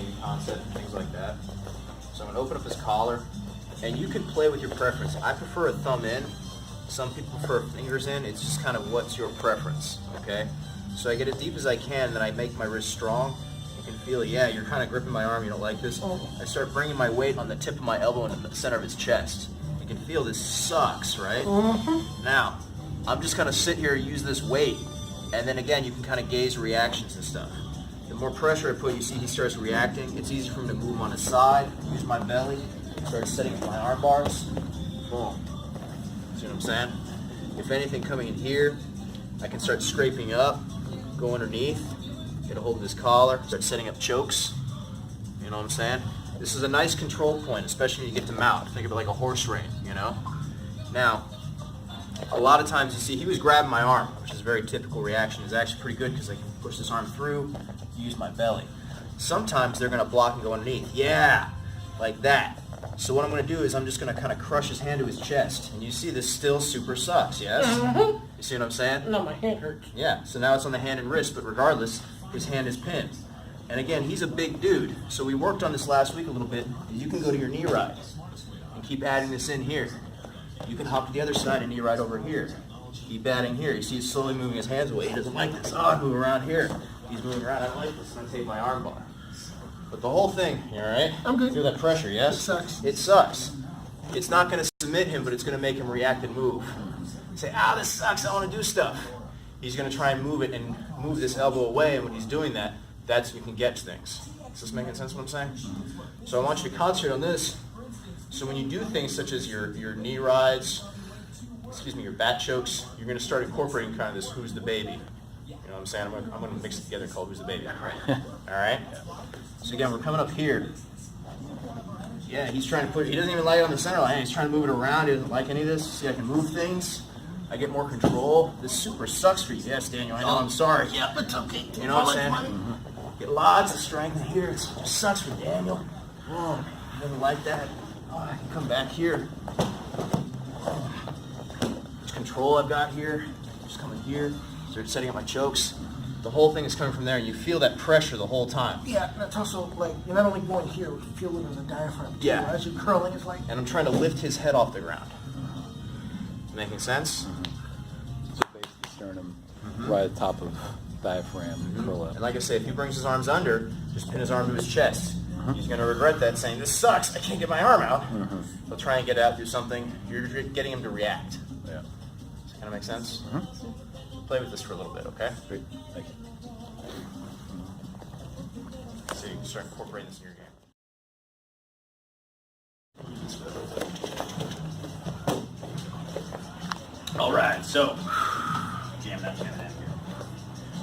same concept and things like that. So I'm going to open up his collar, and you can play with your preference. I prefer a thumb in. Some people prefer fingers in. It's just kind of what's your preference, okay? So I get as deep as I can, then I make my wrist strong. You can feel it. Yeah, you're kind of gripping my arm. You don't like this. I start bringing my weight on the tip of my elbow into the center of his chest. You can feel this sucks, right? Now, I'm just going to sit here and use this weight, and then again, you can kind of gauge reactions and stuff. The more pressure I put, you see he starts reacting. It's easy for him to move on his side, use my belly, start setting up my arm bars. Boom. See what I'm saying? If anything coming in here, I can start scraping up, go underneath, get a hold of his collar, start setting up chokes. You know what I'm saying? This is a nice control point, especially when you get to mount. Think of it like a horse rein, you know? Now, a lot of times you see he was grabbing my arm, which is a very typical reaction. It's actually pretty good because I can push this arm through, use my belly. Sometimes they're going to block and go underneath. Yeah, like that. So what I'm going to do is I'm just going to kind of crush his hand to his chest. And you see this still super sucks, yes? You see what I'm saying? No, my hand hurts. Yeah, so now it's on the hand and wrist, but regardless, his hand is pinned. And again, he's a big dude. So we worked on this last week a little bit. You can go to your knee rides and keep adding this in here. You can hop to the other side and knee right over here. Keep adding here. You see he's slowly moving his hands away. He doesn't like this. Oh, I move around here. He's moving around. I don't like this. I'm going to take my arm bar. But the whole thing, you all right? I'm good. Feel that pressure, yes? It sucks. It sucks. It's not going to submit him, but it's going to make him react and move. Say, this sucks. I want to do stuff. He's going to try and move it and move this elbow away, and when he's doing that, that's when you can get to things. Is this making sense what I'm saying? So I want you to concentrate on this. So when you do things such as your knee rides, your bat chokes, you're going to start incorporating kind of this who's the baby. You know what I'm saying? I'm going to mix it together called who's the baby. All right? So again, we're coming up here. Yeah, he's trying to he doesn't even like it on the center line. He's trying to move it around. He doesn't like any of this. See, I can move things. I get more control. This super sucks for you. Yes, Daniel, I know, I'm sorry. Yeah, but it's okay. You know what I'm saying? Get lots of strength in here. It just sucks for Daniel. Oh, he doesn't like that. Oh, I can come back here. Much control I've got here. Just coming here. Start setting up my chokes. The whole thing is coming from there, and you feel that pressure the whole time. Yeah, and it's also like you're not only going here, you feel it in the diaphragm too. Yeah. As you're curling, it's like. And I'm trying to lift his head off the ground. Is it making sense? So basically sternum right at the top of diaphragm, curl up. And like I say, if he brings his arms under, just pin his arm to his chest. He's going to regret that, saying, this sucks, I can't get my arm out. He'll try and get out, do something. You're getting him to react. Yeah. Does that kind of make sense? Play with this for a little bit, okay? Great. Thank you. So you can start incorporating this in your game. All right, so jam that in here.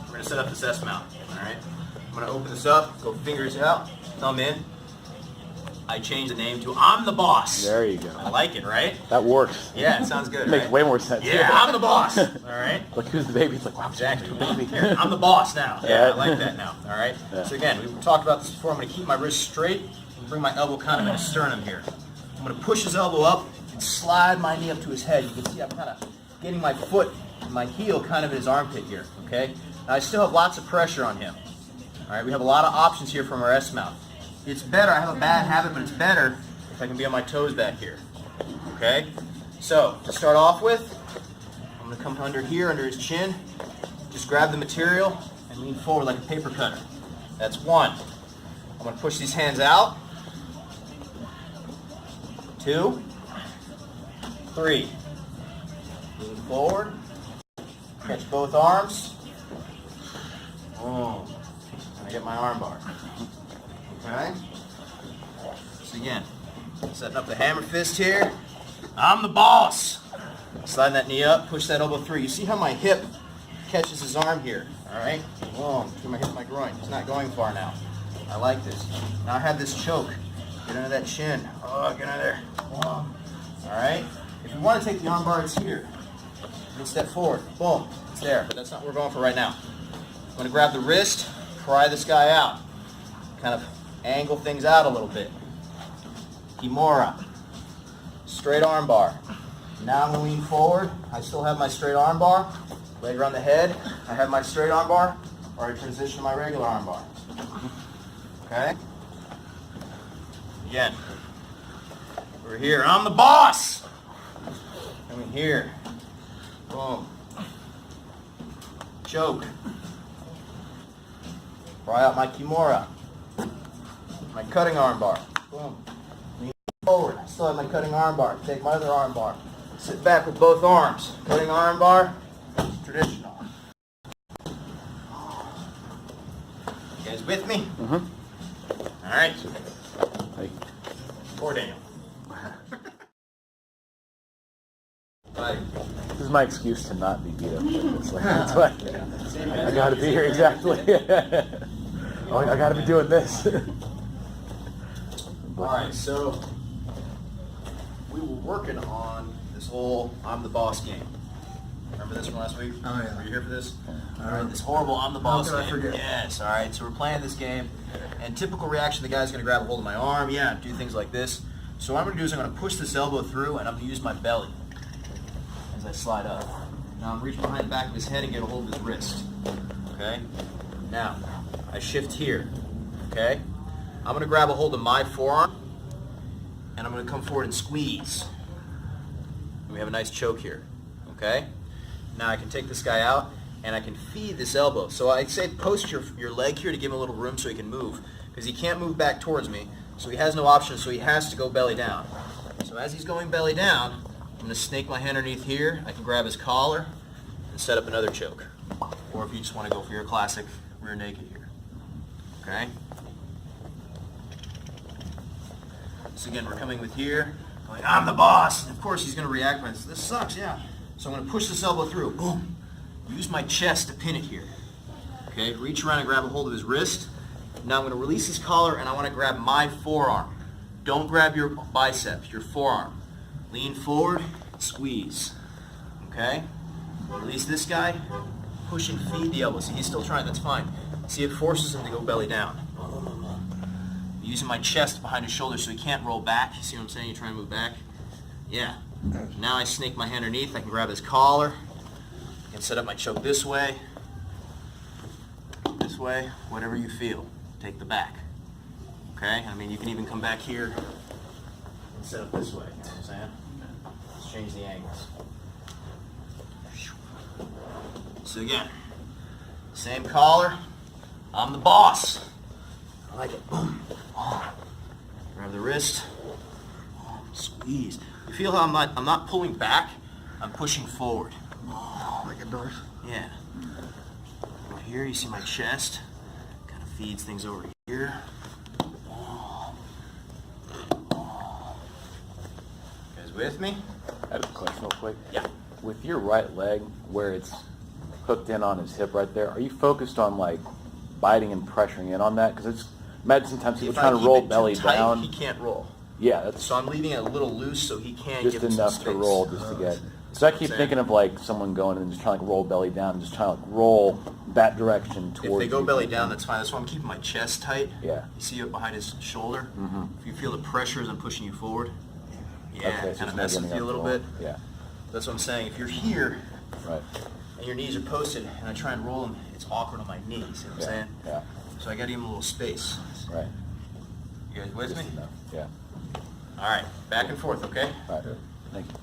We're going to set up this S mount, all right? I'm going to open this up, go fingers out, thumb in. I change the name to I'm the Boss. There you go. I like it, right? That works. Yeah, it sounds good, Makes right? way more sense. Yeah, I'm the Boss. All right? Like, who's the baby? It's like, wow, Exactly. baby. Here, I'm the boss now. Yeah, Yeah. I like that now. All right. Yeah. So again, we talked about this before. I'm going to keep my wrist straight and bring my elbow kind of in his sternum here. I'm going to push his elbow up and slide my knee up to his head. You can see I'm kind of getting my foot and my heel kind of in his armpit here. Okay. Now I still have lots of pressure on him. All right. We have a lot of options here from our S mount. It's better. I have a bad habit, but it's better if I can be on my toes back here. Okay. So to start off with, I'm going to come under here, under his chin. Just grab the material and lean forward like a paper cutter. That's one. I'm going to push these hands out. 2, 3. Lean forward. Catch both arms. Boom. And I get my arm bar. Okay? So again, setting up the hammer fist here. I'm the boss. Slide that knee up, push that elbow through. You see how my hip catches his arm here, all right? Boom, through my hip, my groin. He's not going far now. I like this. Now I have this choke. Get under that chin. Oh, get under there. Boom. All right? If you want to take the arm bar, it's here. And step forward. Boom. It's there, but that's not what we're going for right now. I'm going to grab the wrist, pry this guy out. Kind of angle things out a little bit. Kimura. Straight arm bar. Now I'm going to lean forward. I still have my straight arm bar. Leg around the head. I have my straight arm bar, or I transition to my regular arm bar. Okay? again, we're here. I'm the boss. Coming here. Boom. Choke. Try out my Kimura. My cutting arm bar. Boom. Lean forward. I still have my cutting arm bar. Take my other arm bar. Sit back with both arms. Cutting arm bar. Traditional. You guys with me? Mm-hmm. All right. Hey. Poor Daniel. Right. This is my excuse to not be beat up. It's like, that's why I gotta be here, exactly. Oh, I gotta be doing this. All right, so we were working on this whole I'm the boss game. Remember this from last week? Oh, yeah. Were you here for this? All right, this horrible I'm the boss How game. could I forget? Yes, all right, so we're playing this game, and typical reaction, the guy's going to grab a hold of my arm, yeah, do things like this. So what I'm going to do is I'm going to push this elbow through, and I'm going to use my belly as I slide up. Now I'm reach behind the back of his head and get a hold of his wrist. Okay? Now, I shift here. Okay? I'm going to grab a hold of my forearm, and I'm going to come forward and squeeze. And we have a nice choke here. Okay? Now I can take this guy out, and I can feed this elbow. So I say post your leg here to give him a little room so he can move, because he can't move back towards me, so he has no option, so he has to go belly down. So as he's going belly down, I'm going to snake my hand underneath here. I can grab his collar and set up another choke. Or if you just want to go for your classic rear naked here. Okay? So again, we're coming with here, going, I'm the boss. And of course he's going to react by this sucks, yeah. So I'm going to push this elbow through. Boom. Use my chest to pin it here. Okay, reach around and grab a hold of his wrist. Now I'm going to release his collar, and I want to grab my forearm. Don't grab your biceps, your forearm. Lean forward, squeeze. Okay? Release this guy, push and feed the elbow. See, he's still trying, that's fine. See, it forces him to go belly down. Using my chest behind his shoulder so he can't roll back. You see what I'm saying? You try to move back. Yeah. Now I snake my hand underneath. I can grab his collar. I can set up my choke this way, whatever you feel. Take the back. Okay? I mean, you can even come back here and set up this way. You know what I'm saying? Let's change the angles. So again, same collar. I'm the boss. I like it. Boom. Grab the wrist. Squeeze. You feel how I'm not pulling back, I'm pushing forward. Like a Darth. Yeah. Over here you see my chest. Kind of feeds things over here. You guys with me? I have a question real quick. Yeah. With your right leg, where it's hooked in on his hip right there, are you focused on like biting and pressuring in on that? Because it's, imagine sometimes people If I trying to keep roll it too belly tight, down. he can't roll. Yeah, that's So I'm leaving it a little loose so he can just give him some enough space. to roll just to get. So I keep thinking of like someone going and just trying to like roll belly down, just trying to like roll that direction towards. If they go you. belly down, that's fine. That's why I'm keeping my chest tight. Yeah. You see it behind his shoulder? Mm-hmm. If you feel the pressure as I'm pushing you forward, yeah, Okay, so kind of it's messing not with you a getting little up bit. to roll. Yeah. That's what I'm saying. If you're here Right. and your knees are posted and I try and roll them, it's awkward on my knees. See what I'm Yeah. saying? Yeah. So I got to give him a little space. Right. You guys with me? Just enough. Yeah. All right, back and forth, okay? Right. Thank you.